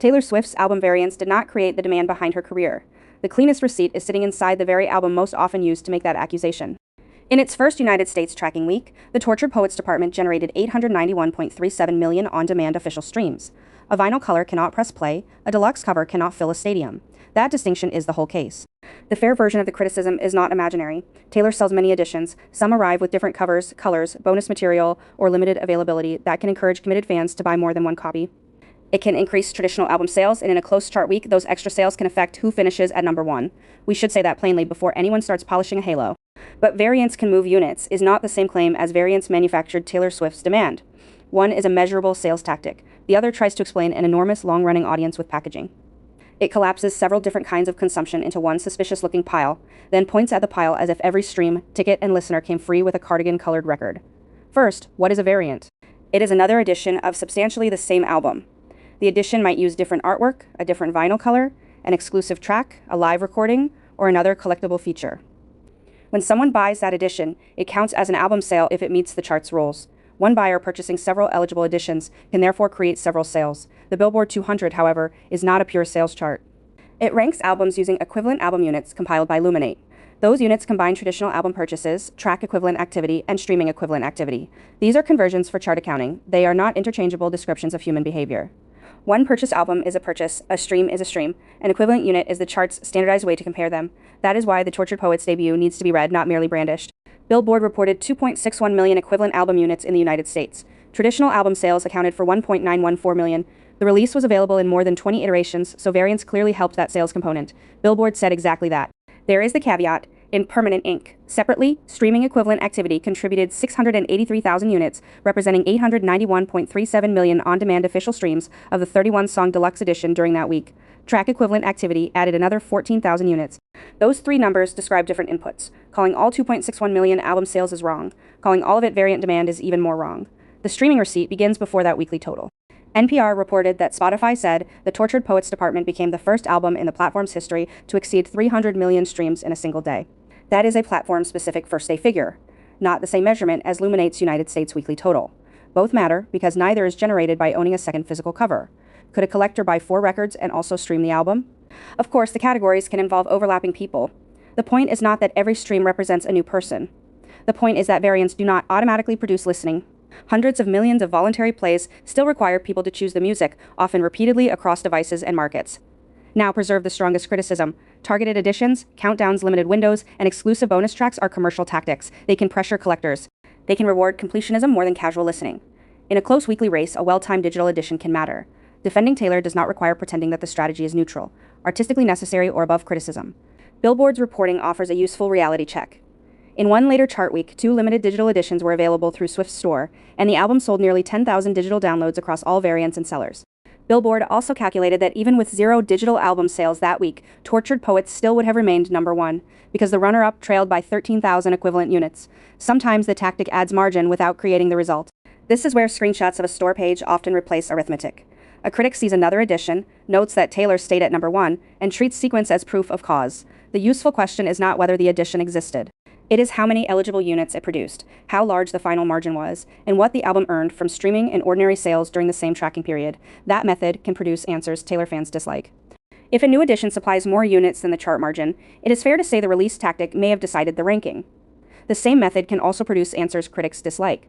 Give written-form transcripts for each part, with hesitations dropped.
Taylor Swift's album variants did not create the demand behind her career. The cleanest receipt is sitting inside the very album most often used to make that accusation. In its first United States tracking week, the Tortured Poets department generated 891.37 million on-demand official streams. A vinyl color cannot press play, a deluxe cover cannot fill a stadium. That distinction is the whole case. The fair version of the criticism is not imaginary. Taylor sells many editions. Some arrive with different covers, colors, bonus material, or limited availability that can encourage committed fans to buy more than one copy. It can increase traditional album sales, and in a close chart week, those extra sales can affect who finishes at number 1. We should say that plainly before anyone starts polishing a halo. But variants can move units is not the same claim as variants manufactured Taylor Swift's demand. One is a measurable sales tactic. The other tries to explain an enormous long-running audience with packaging. It collapses several different kinds of consumption into one suspicious-looking pile, then points at the pile as if every stream, ticket, and listener came free with a cardigan-colored record. First, what is a variant? It is another edition of substantially the same album. The edition might use different artwork, a different vinyl color, an exclusive track, a live recording, or another collectible feature. When someone buys that edition, it counts as an album sale if it meets the chart's rules. One buyer purchasing several eligible editions can therefore create several sales. The Billboard 200, however, is not a pure sales chart. It ranks albums using equivalent album units compiled by Luminate. Those units combine traditional album purchases, track equivalent activity, and streaming equivalent activity. These are conversions for chart accounting. They are not interchangeable descriptions of human behavior. One purchased album is a purchase, a stream is a stream. An equivalent unit is the chart's standardized way to compare them. That is why the Tortured Poets debut needs to be read, not merely brandished. Billboard reported 2.61 million equivalent album units in the United States. Traditional album sales accounted for 1.914 million. The release was available in more than 20 iterations, so variants clearly helped that sales component. Billboard said exactly that. There is the caveat. In permanent ink. Separately, streaming equivalent activity contributed 683,000 units, representing 891.37 million on-demand official streams of the 31-song deluxe edition during that week. Track equivalent activity added another 14,000 units. Those three numbers describe different inputs. Calling all 2.61 million album sales is wrong. Calling all of it variant demand is even more wrong. The streaming receipt begins before that weekly total. NPR reported that Spotify said the Tortured Poets department became the first album in the platform's history to exceed 300 million streams in a single day. That is a platform-specific first-day figure, not the same measurement as Luminate's United States weekly total. Both matter because neither is generated by owning a second physical cover. Could a collector buy 4 records and also stream the album? Of course, the categories can involve overlapping people. The point is not that every stream represents a new person. The point is that variants do not automatically produce listening. Hundreds of millions of voluntary plays still require people to choose the music, often repeatedly across devices and markets. Now preserve the strongest criticism. Targeted editions, countdowns, limited windows, and exclusive bonus tracks are commercial tactics. They can pressure collectors. They can reward completionism more than casual listening. In a close weekly race, a well-timed digital edition can matter. Defending Taylor does not require pretending that the strategy is neutral, artistically necessary, or above criticism. Billboard's reporting offers a useful reality check. In one later chart week, 2 limited digital editions were available through Swift's store, and the album sold nearly 10,000 digital downloads across all variants and sellers. Billboard also calculated that even with 0 digital album sales that week, Tortured Poets still would have remained number 1, because the runner-up trailed by 13,000 equivalent units. Sometimes the tactic adds margin without creating the result. This is where screenshots of a store page often replace arithmetic. A critic sees another edition, notes that Taylor stayed at number 1, and treats sequence as proof of cause. The useful question is not whether the edition existed. It is how many eligible units it produced, how large the final margin was, and what the album earned from streaming and ordinary sales during the same tracking period. That method can produce answers Taylor fans dislike. If a new edition supplies more units than the chart margin, it is fair to say the release tactic may have decided the ranking. The same method can also produce answers critics dislike.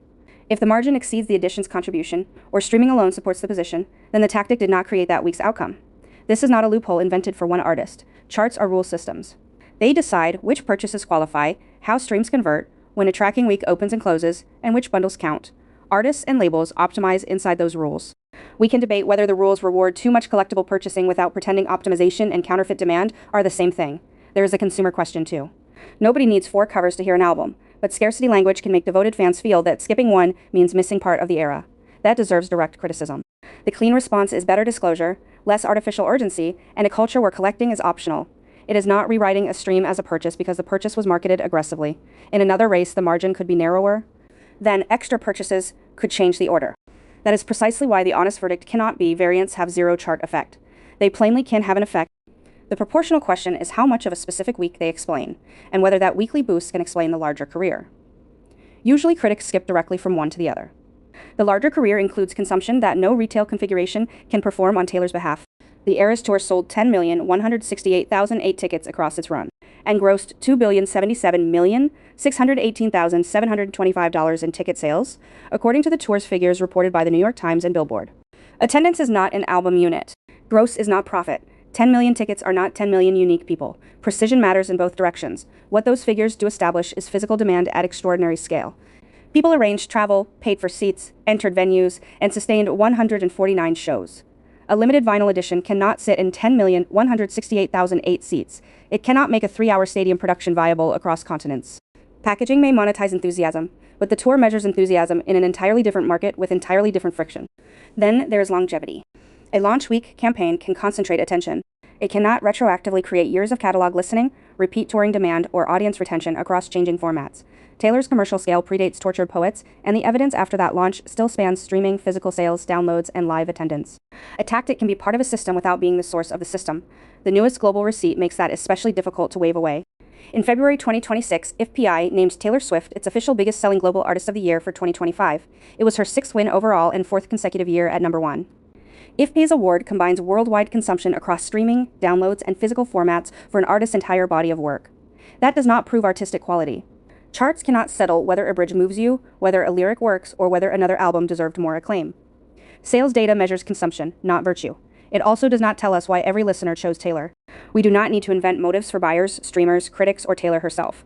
If the margin exceeds the edition's contribution, or streaming alone supports the position, then the tactic did not create that week's outcome. This is not a loophole invented for one artist. Charts are rule systems. They decide which purchases qualify, how streams convert, when a tracking week opens and closes, and which bundles count. Artists and labels optimize inside those rules. We can debate whether the rules reward too much collectible purchasing without pretending optimization and counterfeit demand are the same thing. There is a consumer question too. Nobody needs 4 covers to hear an album, but scarcity language can make devoted fans feel that skipping one means missing part of the era. That deserves direct criticism. The clean response is better disclosure, less artificial urgency, and a culture where collecting is optional. It is not rewriting a stream as a purchase because the purchase was marketed aggressively. In another race, the margin could be narrower. Then extra purchases could change the order. That is precisely why the honest verdict cannot be variants have 0 chart effect. They plainly can have an effect. The proportional question is how much of a specific week they explain, and whether that weekly boost can explain the larger career. Usually critics skip directly from one to the other. The larger career includes consumption that no retail configuration can perform on Taylor's behalf. The Eras Tour sold 10,168,008 tickets across its run and grossed $2,077,618,725 in ticket sales, according to the tour's figures reported by the New York Times and Billboard. Attendance is not an album unit. Gross is not profit. 10 million tickets are not 10 million unique people. Precision matters in both directions. What those figures do establish is physical demand at extraordinary scale. People arranged travel, paid for seats, entered venues, and sustained 149 shows. A limited vinyl edition cannot sit in 10,168,008 seats. It cannot make a 3-hour stadium production viable across continents. Packaging may monetize enthusiasm, but the tour measures enthusiasm in an entirely different market with entirely different friction. Then there is longevity. A launch week campaign can concentrate attention. It cannot retroactively create years of catalog listening, repeat touring demand, or audience retention across changing formats. Taylor's commercial scale predates Tortured Poets, and the evidence after that launch still spans streaming, physical sales, downloads, and live attendance. A tactic can be part of a system without being the source of the system. The newest global receipt makes that especially difficult to wave away. In February 2026, IFPI named Taylor Swift its official biggest-selling global artist of the year for 2025. It was her 6th win overall and 4th consecutive year at number 1. IFPI's award combines worldwide consumption across streaming, downloads, and physical formats for an artist's entire body of work. That does not prove artistic quality. Charts cannot settle whether a bridge moves you, whether a lyric works, or whether another album deserved more acclaim. Sales data measures consumption, not virtue. It also does not tell us why every listener chose Taylor. We do not need to invent motives for buyers, streamers, critics, or Taylor herself.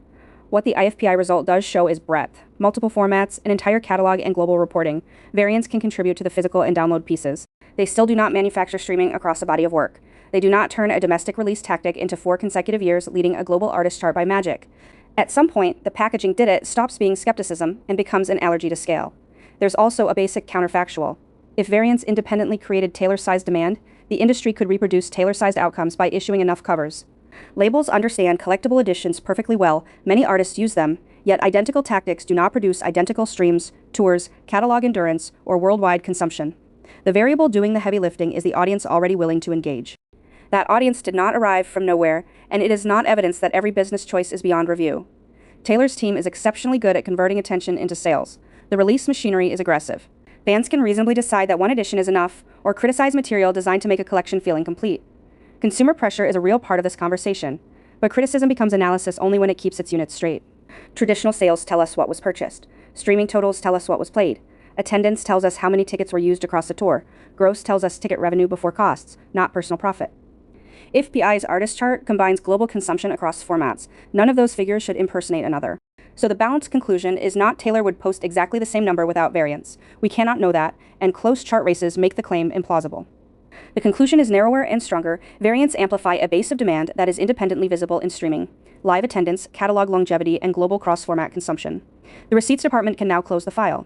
What the IFPI result does show is breadth. Multiple formats, an entire catalog, and global reporting. Variants can contribute to the physical and download pieces. They still do not manufacture streaming across a body of work. They do not turn a domestic release tactic into 4 consecutive years leading a global artist chart by magic. At some point, the packaging did it stops being skepticism and becomes an allergy to scale. There's also a basic counterfactual. If variants independently created Taylor-sized demand, the industry could reproduce Taylor-sized outcomes by issuing enough covers. Labels understand collectible editions perfectly well, many artists use them, yet identical tactics do not produce identical streams, tours, catalog endurance, or worldwide consumption. The variable doing the heavy lifting is the audience already willing to engage. That audience did not arrive from nowhere, and it is not evidence that every business choice is beyond review. Taylor's team is exceptionally good at converting attention into sales. The release machinery is aggressive. Fans can reasonably decide that one edition is enough, or criticize material designed to make a collection feel incomplete. Consumer pressure is a real part of this conversation, but criticism becomes analysis only when it keeps its units straight. Traditional sales tell us what was purchased. Streaming totals tell us what was played. Attendance tells us how many tickets were used across the tour. Gross tells us ticket revenue before costs, not personal profit. IFPI's artist chart combines global consumption across formats. None of those figures should impersonate another. So the balanced conclusion is not Taylor would post exactly the same number without variance. We cannot know that, and close chart races make the claim implausible. The conclusion is narrower and stronger. Variants amplify a base of demand that is independently visible in streaming, live attendance, catalog longevity, and global cross-format consumption. The receipts department can now close the file.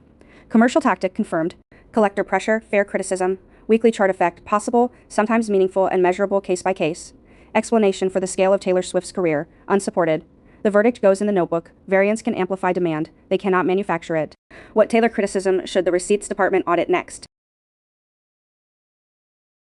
Commercial tactic confirmed. Collector pressure, fair criticism. Weekly chart effect possible, sometimes meaningful and measurable case by case. Explanation for the scale of Taylor Swift's career, unsupported. The verdict goes in the notebook. Variants can amplify demand. They cannot manufacture it. What Taylor criticism should the receipts department audit next?